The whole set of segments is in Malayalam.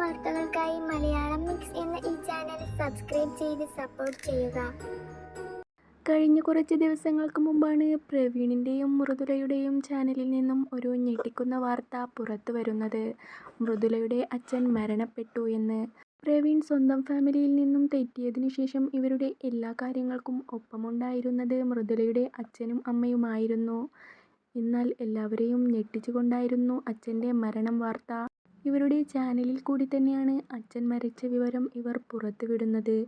വാർത്തകൾക്കായി മലയാളം മിക്സ് എന്ന ഈ ചാനൽ സബ്സ്ക്രൈബ് ചെയ്ത് സപ്പോർട്ട് ചെയ്യുക. കഴിഞ്ഞ കുറച്ച് ദിവസങ്ങൾക്ക് മുമ്പാണ് പ്രവീണിൻ്റെയും മൃദുലയുടെയും ചാനലിൽ നിന്നും ഒരു ഞെട്ടിക്കുന്ന വാർത്ത പുറത്തു വരുന്നത്. മൃദുലയുടെ അച്ഛൻ മരണപ്പെട്ടു എന്ന്. പ്രവീൺ സ്വന്തം ഫാമിലിയിൽ നിന്നും തെറ്റിയതിനു ശേഷം ഇവരുടെ എല്ലാ കാര്യങ്ങൾക്കും ഒപ്പമുണ്ടായിരുന്നത് മൃദുലയുടെ അച്ഛനും അമ്മയുമായിരുന്നു. എന്നാൽ എല്ലാവരെയും ഞെട്ടിച്ചുകൊണ്ടായിരുന്നു അച്ഛൻ്റെ മരണം വാർത്ത. ഇവരുടെ ചാനലിൽ കൂടി തന്നെയാണ് അച്ഛൻ മരിച്ച വിവരം ഇവർ പുറത്തുവിടുന്നത്.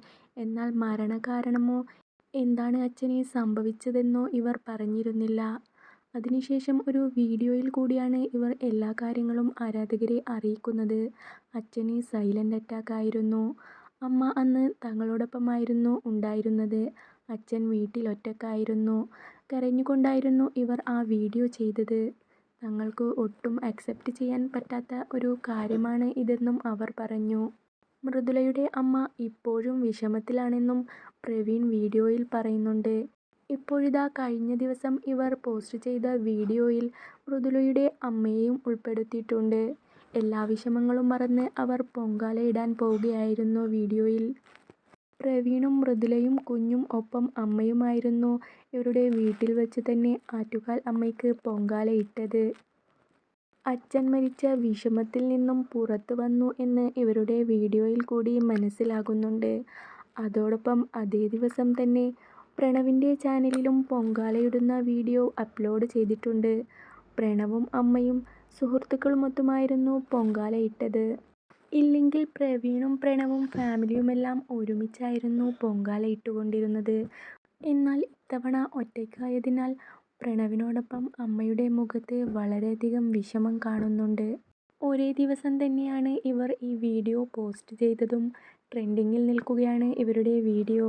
എന്നാൽ മരണകാരണമോ എന്താണ് അച്ഛന് സംഭവിച്ചതെന്നോ ഇവർ പറഞ്ഞിരുന്നില്ല. അതിനുശേഷം ഒരു വീഡിയോയിൽ കൂടിയാണ് ഇവർ എല്ലാ കാര്യങ്ങളും ആരാധകരെ അറിയിക്കുന്നത്. അച്ഛന് സൈലന്റ് അറ്റാക്ക് ആയിരുന്നു. അമ്മ അന്ന് തങ്ങളോടൊപ്പമായിരുന്നു ഉണ്ടായിരുന്നത്. അച്ഛൻ വീട്ടിൽ ഒറ്റയ്ക്കായിരുന്നു. കരഞ്ഞുകൊണ്ടായിരുന്നു ഇവർ ആ വീഡിയോ ചെയ്തത്. തങ്ങൾക്ക് ഒട്ടും അക്സെപ്റ്റ് ചെയ്യാൻ പറ്റാത്ത ഒരു കാര്യമാണ് ഇതെന്നും അവർ പറഞ്ഞു. മൃദുലയുടെ അമ്മ ഇപ്പോഴും വിഷമത്തിലാണെന്നും പ്രവീൺ വീഡിയോയിൽ പറയുന്നുണ്ട്. ഇപ്പോഴിതാ കഴിഞ്ഞ ദിവസം ഇവർ പോസ്റ്റ് ചെയ്ത വീഡിയോയിൽ മൃദുലയുടെ അമ്മയെയും ഉൾപ്പെടുത്തിയിട്ടുണ്ട്. എല്ലാ വിഷമങ്ങളും മറന്ന് അവർ പൊങ്കാലയിടാൻ പോവുകയായിരുന്നു വീഡിയോയിൽ. പ്രവീണും മൃദുലയും കുഞ്ഞും ഒപ്പം അമ്മയുമായിരുന്നു ഇവരുടെ വീട്ടിൽ വെച്ച് തന്നെ ആറ്റുകാൽ അമ്മയ്ക്ക് പൊങ്കാലയിട്ടത്. അച്ഛൻ മരിച്ച വിഷമത്തിൽ നിന്നും പുറത്തു വന്നു എന്ന് ഇവരുടെ വീഡിയോയിൽ കൂടി മനസ്സിലാകുന്നുണ്ട്. അതോടൊപ്പം അതേ ദിവസം തന്നെ പ്രണവിൻ്റെ ചാനലിലും പൊങ്കാലയിടുന്ന വീഡിയോ അപ്ലോഡ് ചെയ്തിട്ടുണ്ട്. പ്രണവും അമ്മയും സുഹൃത്തുക്കളുമൊത്തുമായിരുന്നു പൊങ്കാലയിട്ടത്. ഇല്ലെങ്കിൽ പ്രവീണും പ്രണവും ഫാമിലിയുമെല്ലാം ഒരുമിച്ചായിരുന്നു പൊങ്കാല ഇട്ടുകൊണ്ടിരുന്നത്. എന്നാൽ ഇത്തവണ ഒറ്റയ്ക്കായതിനാൽ പ്രണവിനോടൊപ്പം അമ്മയുടെ മുഖത്ത് വളരെയധികം വിഷമം കാണുന്നുണ്ട്. ഒരേ ദിവസം തന്നെയാണ് ഇവർ ഈ വീഡിയോ പോസ്റ്റ് ചെയ്തതും. ട്രെൻഡിങ്ങിൽ നിൽക്കുകയാണ് ഇവരുടെ വീഡിയോ.